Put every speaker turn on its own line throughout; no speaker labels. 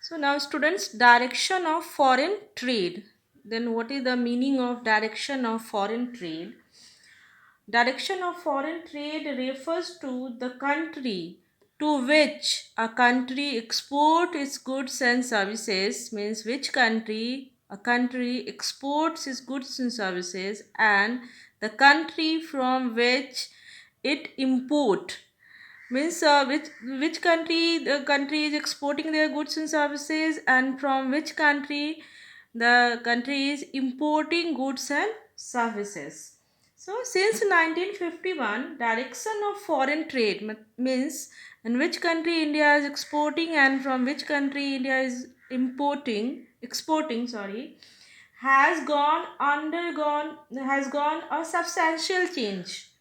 So now students, direction of foreign trade. Then what is the meaning of direction of foreign trade? Direction of foreign trade refers to the country to which a country export its goods and services, means which country a country exports its goods and services, and the country from which it import, means which country the country is exporting their goods and services, and from which country the country is importing goods and services. So since 1951, direction of foreign trade means in which country India is exporting and from which country India is exporting, sorry, has gone a substantial change.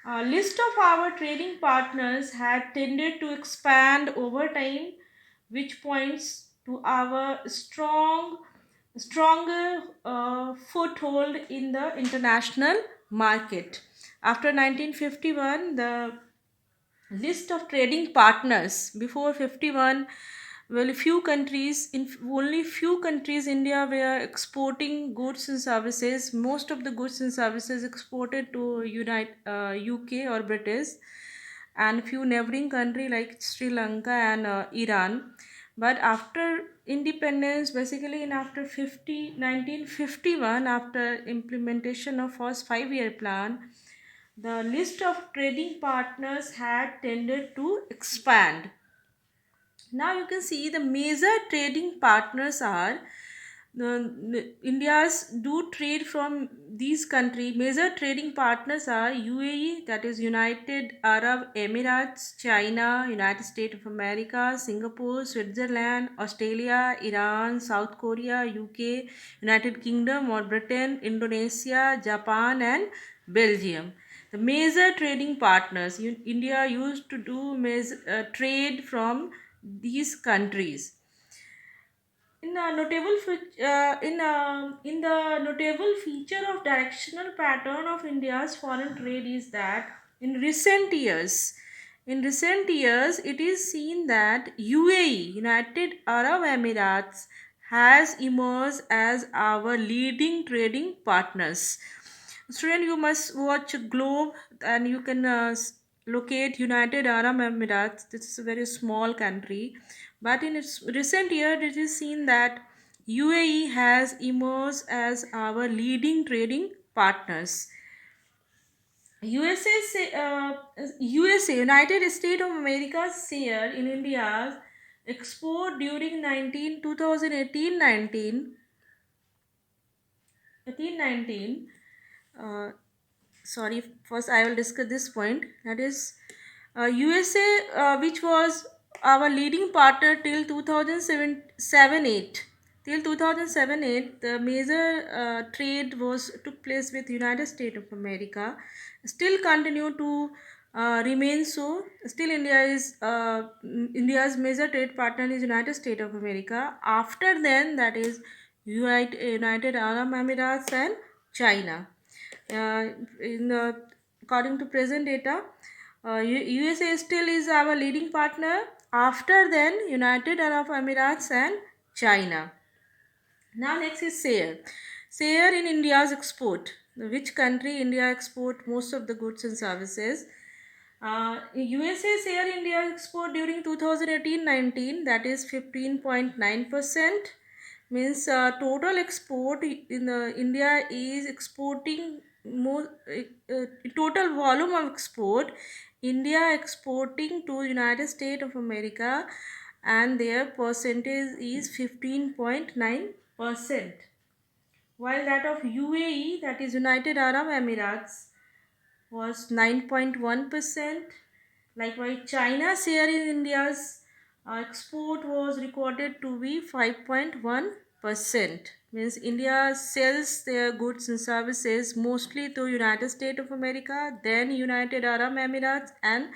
A list of our trading partners had tended to expand over time, which points to our stronger foothold in the international market. After 1951, the list of trading partners before 51, well, few countries in only few countries India were exporting goods and services. Most of the goods and services exported to UK or British, and few neighboring country like Sri Lanka and Iran. But after independence, basically in after 1951, after implementation of first 5 year plan, the list of trading partners had tended to expand. Now you can see the major trading partners are India's do trade from these countries. Major trading partners are UAE, that is United Arab Emirates, China, United States of America, Singapore, Switzerland, Australia, Iran, South Korea, UK, United Kingdom or Britain, Indonesia, Japan, and Belgium. The major trading partners India used to do trade from these countries. In the notable feature of directional pattern of India's foreign trade is that in recent years, it is seen that UAE, United Arab Emirates, has emerged as our leading trading partners. Student, you must watch Globe and you can locate United Arab Emirates. This is a very small country, but in its recent year, it is seen that UAE has emerged as our leading trading partners. USA, United States of America's share in India's export during 1819, sorry, first I will discuss this point, that is USA, which was our leading partner till 2007-8. Till 2007-8, the major trade was took place with United States of America, still continue to remain so. Still India's major trade partner is United States of America. After then, that is United Arab Emirates and China. uh, According to present data, USA still is our leading partner. After then, United Arab Emirates and China. Now next is share. Share in India's export. Which country India export most of the goods and services? USA share in India export during 2018-19, that is 15.9%. Means total export in India is exporting more, total volume of export India exporting to United States of America, and their percentage is 15.9%, while that of UAE, that is United Arab Emirates, was 9.1%. Likewise, China's share in India's export was recorded to be 5.1%. Means India sells their goods and services mostly to United States of America, then United Arab Emirates, and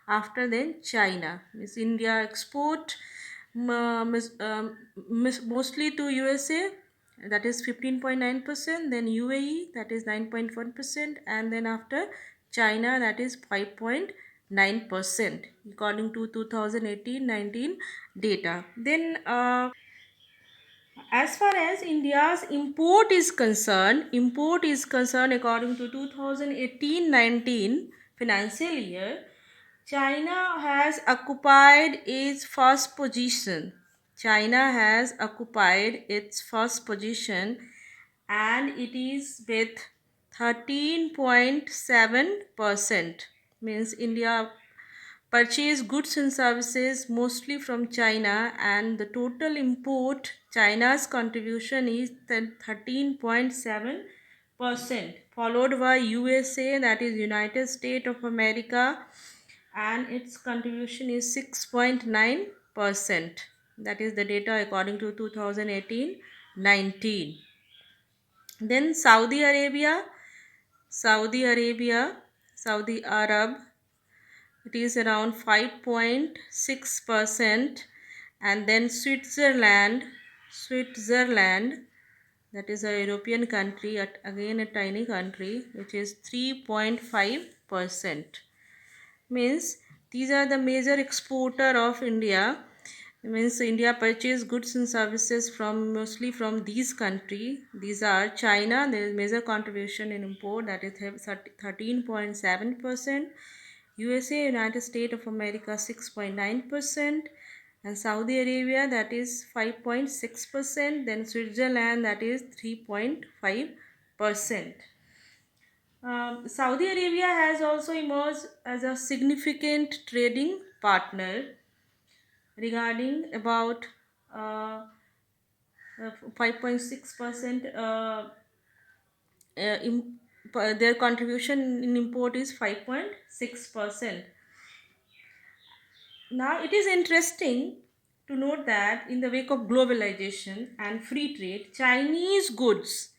after then China. Means India export mostly to USA, that is 15.9%, then UAE, that is 9.1%, and then after China, that is 5.1%. 9% according to 2018-19 data. Then as far as India's import is concerned according to 2018-19 financial year, China has occupied its first position. China has occupied its first position, and it is with 13.7%. Means India purchase goods and services mostly from China, and the total import China's contribution is 13.7%, followed by USA, that is United States of America, and its contribution is 6.9%. That is the data according to 2018-19. Then Saudi Arab, it is around 5.6%. And then Switzerland, that is a European country, again a tiny country, which is 3.5%. Means these are the major exporter of India. Means India purchase goods and services from mostly from these countries. These are China, there is major contribution in import, that is 13.7%. USA, United States of America, 6.9%, and Saudi Arabia, that is 5.6%, then Switzerland, that is 3.5%. Saudi Arabia has also emerged as a significant trading partner regarding about 5.6%. Their contribution in import is 5.6%. Now, it is interesting to note that in the wake of globalization and free trade, Chinese goods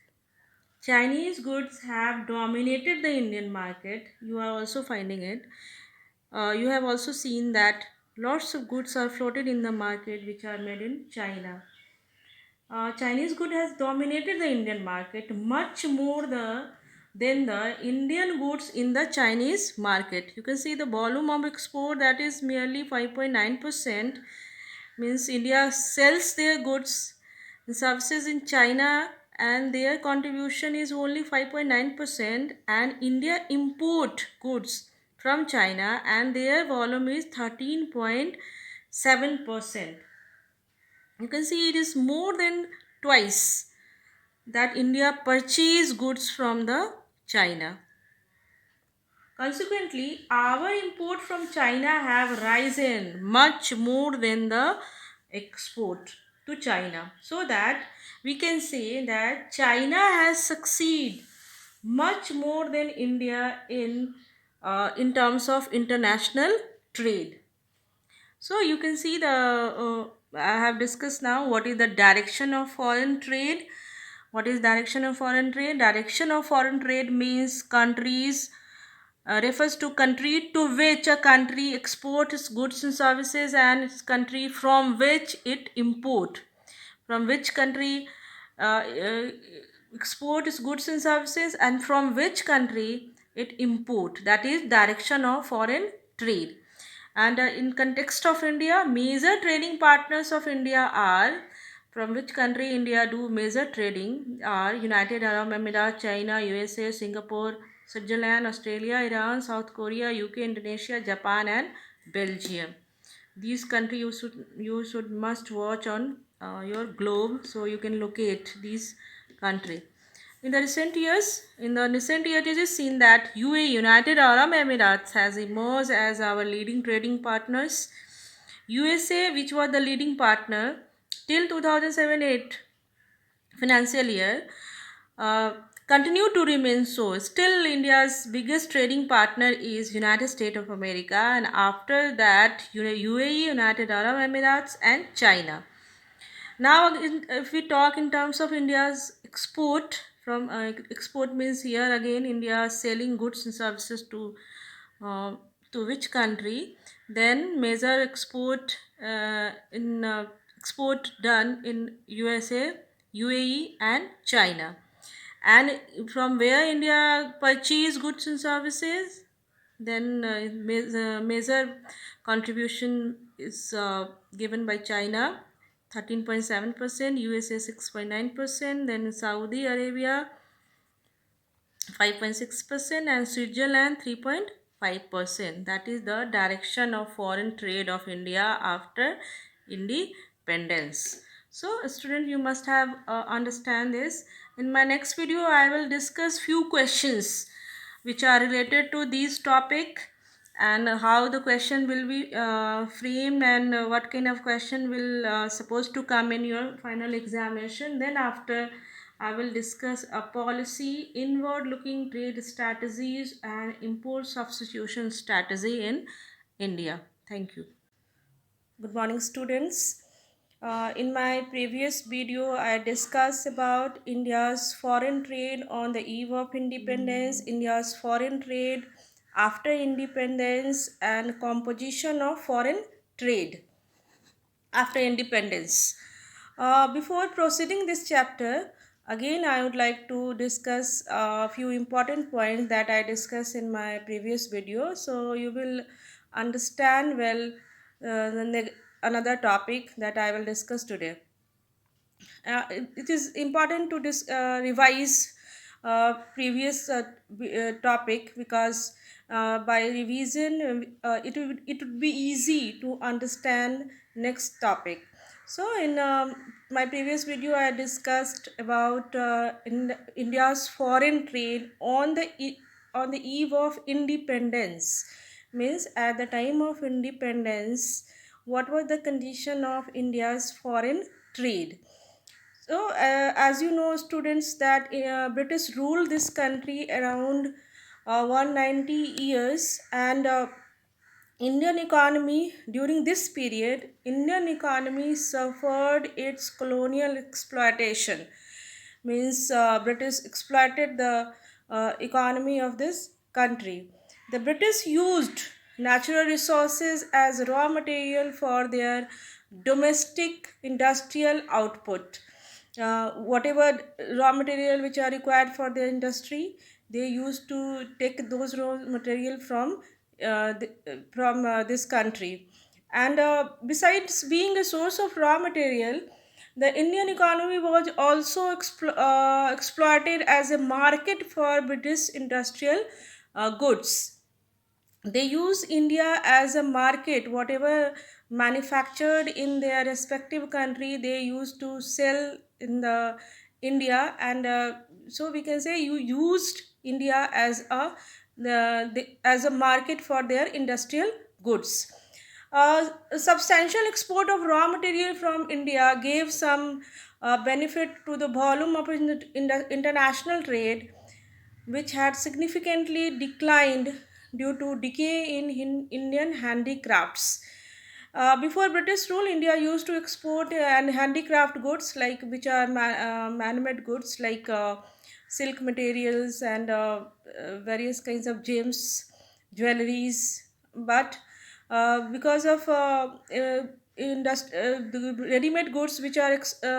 have dominated the Indian market. You are also finding it. You have also seen that lots of goods are floated in the market which are made in China. Chinese good has dominated the Indian market much more than the Indian goods in the Chinese market. You can see the volume of export, that is merely 5.9%. Means India sells their goods and services in China, and their contribution is only 5.9%, and India import goods from China and their volume is 13.7%. You can see it is more than twice that India purchase goods from the China. Consequently, our import from China have risen much more than the export to China. So that we can say that China has succeeded much more than India in terms of international trade. So you can see I have discussed now what is the direction of foreign trade. What is direction of foreign trade? Direction of foreign trade means countries, refers to country to which a country exports goods and services, and its country from which it import. From which country export its goods and services, and from which country it import. That is direction of foreign trade. And in context of India, major trading partners of India are, from which country India do major trading are United Arab Emirates, China, USA, Singapore, Switzerland, Australia, Iran, South Korea, UK, Indonesia, Japan, and Belgium. These countries you should must watch on your globe, so you can locate these countries. In the recent years, it is seen that UAE, United Arab Emirates, has emerged as our leading trading partners. USA, which was the leading partner till 2007-8 financial year, uh, continue to remain so. Still, India's biggest trading partner is United States of America, and after that, UAE, United Arab Emirates, and China. Now, if we talk in terms of India's export means here again India selling goods and services uh, to which country? Then major export done in USA, UAE, and China. And from where India purchase goods and services? Then major contribution is given by China, 13.7%, USA 6.9%, then Saudi Arabia 5.6%, and Switzerland 3.5%. That is the direction of foreign trade of India after independence. So student, you must have understand this. In my next video I will discuss few questions which are related to these topic, and how the question will be framed, and what kind of question will supposed to come in your final examination. Then after, I will discuss a policy, inward looking trade strategies, and import substitution strategy in India. Thank you. Good morning, students. In my previous video, I discussed about India's foreign trade on the eve of independence, India's foreign trade after independence, and composition of foreign trade after independence. Before proceeding this chapter, again I would like to discuss a few important points that I discussed in my previous video, so you will understand well another topic that I will discuss today. It is important to revise previous topic, because by revision it would be easy to understand next topic. So in my previous video I discussed about India's foreign trade on on the eve of independence. Means at the time of independence, what was the condition of India's foreign trade? So, as you know, students, that British ruled this country around 190 years, and Indian economy during this period, Indian economy suffered its colonial exploitation. Means British exploited the economy of this country. The British used natural resources as raw material for their domestic industrial output. Whatever raw material which are required for their industry, they used to take those raw material from this country. And besides being a source of raw material, the Indian economy was also exploited as a market for British industrial goods. They use India as a market. Whatever manufactured in their respective country, they used to sell in the India, and so we can say you used India as as a market for their industrial goods. Substantial export of raw material from India gave some benefit to the volume of international trade, which had significantly declined due to decay in Indian handicrafts. Before British rule, India used to export and handicraft goods, like which are man-made goods, like silk materials and various kinds of gems, jewelries. But because of the ready-made goods which are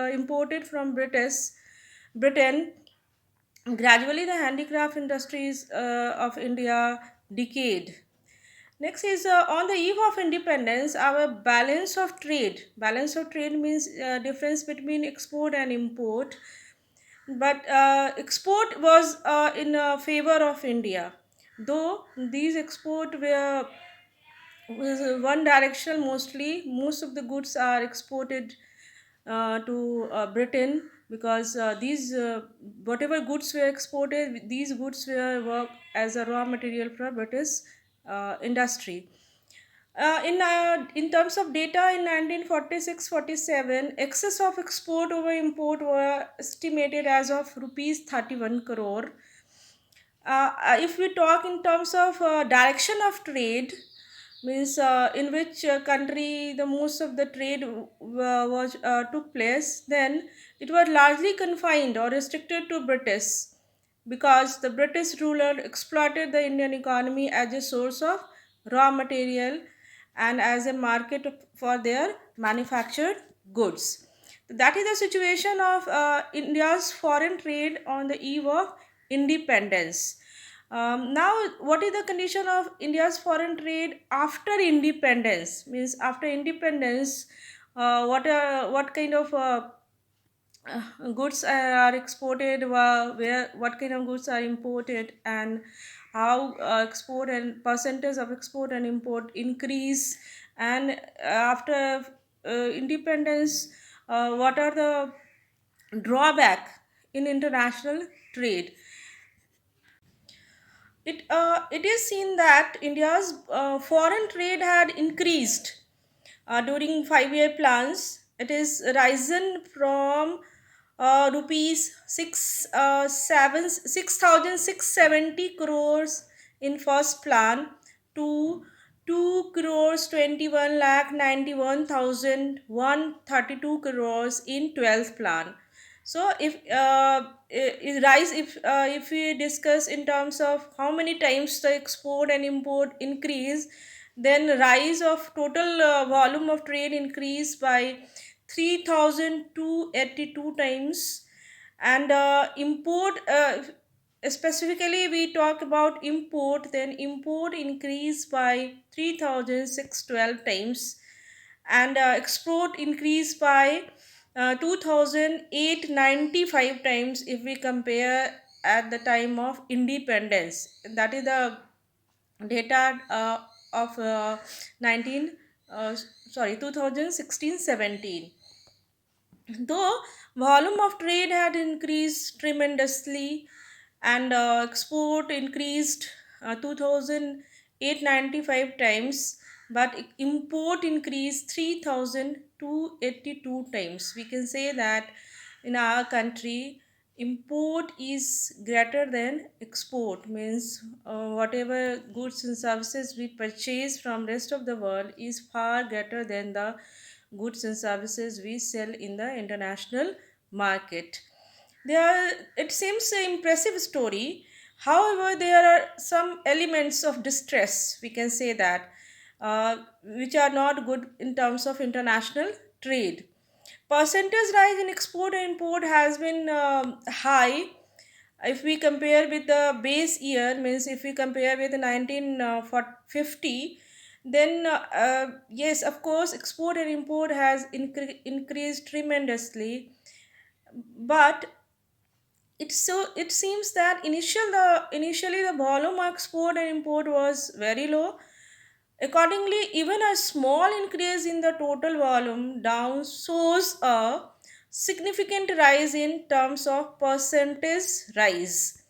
imported from Britain, gradually the handicraft industries of India decayed. Next is on the eve of independence, our balance of trade. Balance of trade means difference between export and import. But export was in favor of India, though these export were was one directional mostly. Most of the goods are exported to Britain, because these whatever goods were exported, these goods were work as a raw material for British industry. In terms of data, in 1946-47, excess of export over import were estimated as of rupees 31 crore. If we talk in terms of direction of trade, means in which country the most of the trade was took place, then it was largely confined or restricted to British, because the British ruler exploited the Indian economy as a source of raw material and as a market for their manufactured goods. That is the situation of India's foreign trade on the eve of independence. Now, what is the condition of India's foreign trade after independence? Means after independence, what kind of goods are exported, where what kind of goods are imported, and how export and percentage of export and import increase, and after independence, what are the drawback in international trade. It is seen that India's foreign trade had increased during 5 year plans. It is risen from rupees 6,670 crores in first plan to 2 crores 21 lakh 91,132 crores in 12th plan. So if rise if we discuss in terms of how many times the export and import increase, then rise of total volume of trade increase by 3,282 times, and import, specifically we talk about import, then import increased by 3,612 times, and export increased by 2,895 times if we compare at the time of independence. That is the data of 19 sorry 2016-17. Though volume of trade had increased tremendously, and export increased 2,895 times, but import increased 3,282 times. We can say that in our country, import is greater than export. Means whatever goods and services we purchase from rest of the world is far greater than the goods and services we sell in the international market. There, it seems an impressive story. However, there are some elements of distress, we can say that, which are not good in terms of international trade. Percentage rise in export and import has been high if we compare with the base year. Means if we compare with 1950, then yes, of course, export and import has increased tremendously, but it seems that initially the volume of export and import was very low. Accordingly, even a small increase in the total volume down shows a significant rise in terms of percentage rise.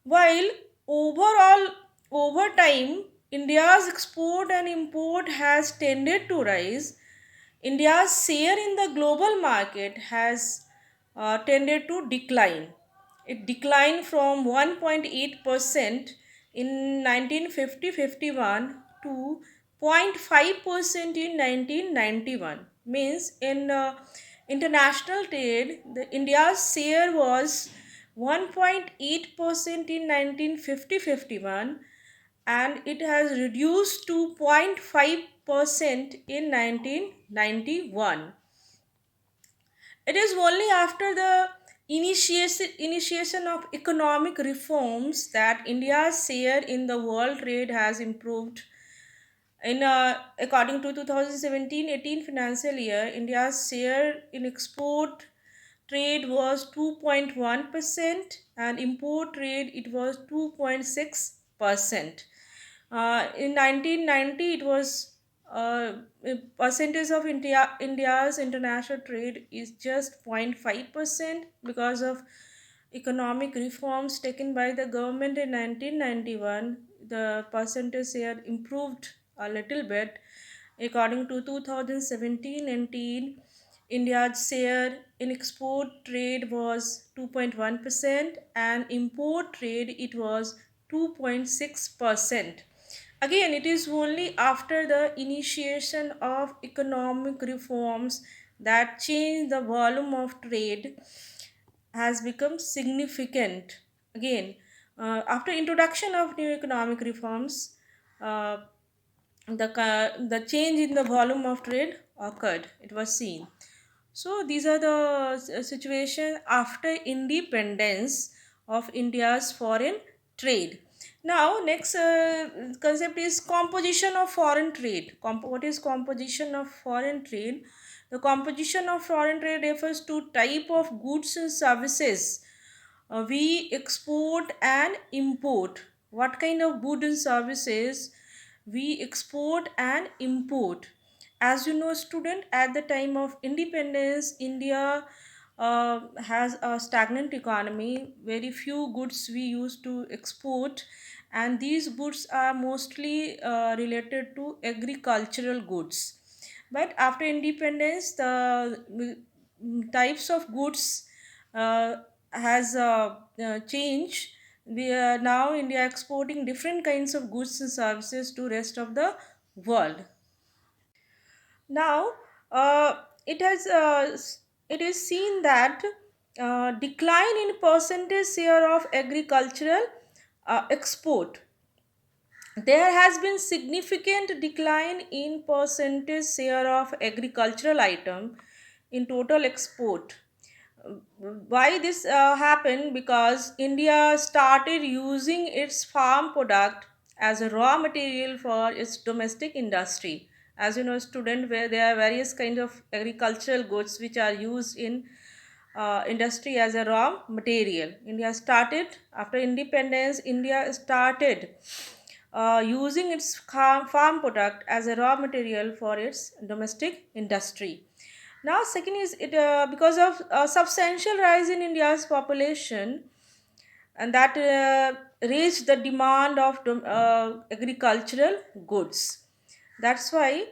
While overall, over time, India's export and import has tended to rise, India's share in the global market has tended to decline. It declined from 1.8% in 1950-51 to 0.5% in 1991. Means in international trade, the India's share was 1.8% in 1950-51, and it has reduced to 0.5% in 1991. It is only after the initiation of economic reforms that India's share in the world trade has improved. In according to 2017-18 financial year, India's share in export trade was 2.1%, and import trade it was 2.6%. In 1990, it was a percentage of India's international trade is just 0.5% because of economic reforms taken by the government in 1991. The percentage here improved a little bit. According to 2017-18, India's share in export trade was 2.1%, and import trade it was 2.6%. Again, it is only after the initiation of economic reforms that change the volume of trade has become significant. Again, after introduction of new economic reforms, uh, the change in the volume of trade occurred. It was seen. So these are the situation after independence of India's foreign trade. Now, next concept is composition of foreign trade. What is composition of foreign trade? The composition of foreign trade refers to type of goods and services we export and import. What kind of goods and services we export and import? As you know, student, at the time of independence, India has a stagnant economy. Very few goods we used to export, and these goods are mostly related to agricultural goods. But after independence, the types of goods uh, has changed. We are now India exporting different kinds of goods and services to rest of the world. Now, it has it is seen that decline in percentage share of agricultural export. There has been significant decline in percentage share of agricultural item in total export. Why this happened? Because India started using its farm product as a raw material for its domestic industry. As you know, student, where there are various kinds of agricultural goods which are used in industry as a raw material. India started after independence. India started using its farm product as a raw material for its domestic industry. Now, second is it because of a substantial rise in India's population, and that raised the demand of agricultural goods. That's why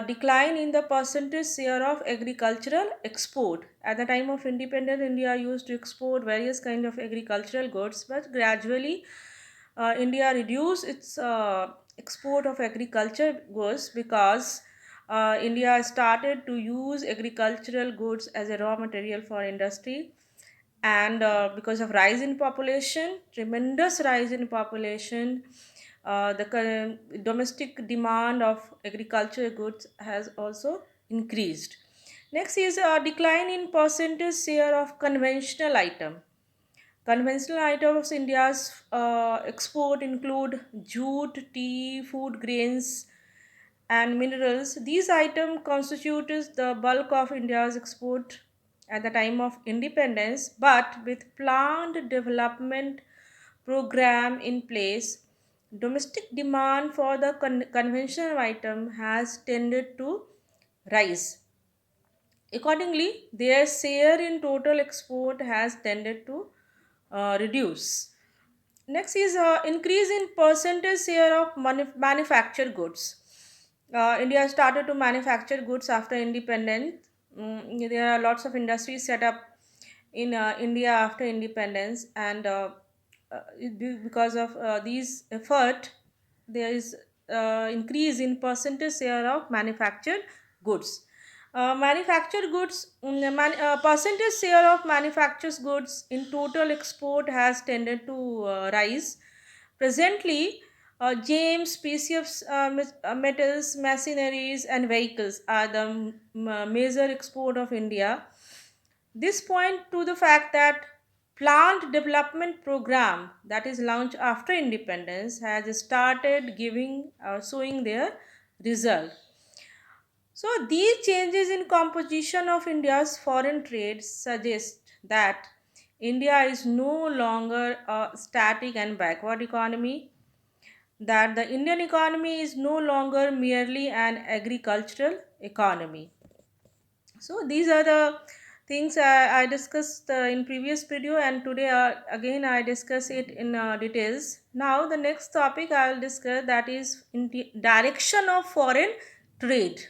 decline in the percentage share of agricultural export. At the time of independence, India used to export various kind of agricultural goods, but gradually India reduced its export of agriculture goods because India started to use agricultural goods as a raw material for industry, and because of rise in population, tremendous rise in population, the domestic demand of agricultural goods has also increased. Next is a decline in percentage share of conventional item. Conventional items India's export include jute, tea, food grains, and minerals. These items constitutes the bulk of India's export at the time of independence, but with planned development program in place, domestic demand for the conventional item has tended to rise. Accordingly, their share in total export has tended to reduce. Next is increase in percentage share of manufactured goods. India started to manufacture goods after independence. There are lots of industries set up in India after independence, and because of these effort, there is increase in percentage share of manufactured goods. Manufactured goods, percentage share of manufactured goods in total export has tended to rise. Presently, gems, precious metals, machineries, and vehicles are the major export of India. This point to the fact that plant development program that is launched after independence has started giving showing their result. So these changes in composition of India's foreign trade suggest that India is no longer a static and backward economy, that the Indian economy is no longer merely an agricultural economy. So these are the things I discussed in previous video, and today again I discuss it in details. Now the next topic I will discuss, that is in the direction of foreign trade.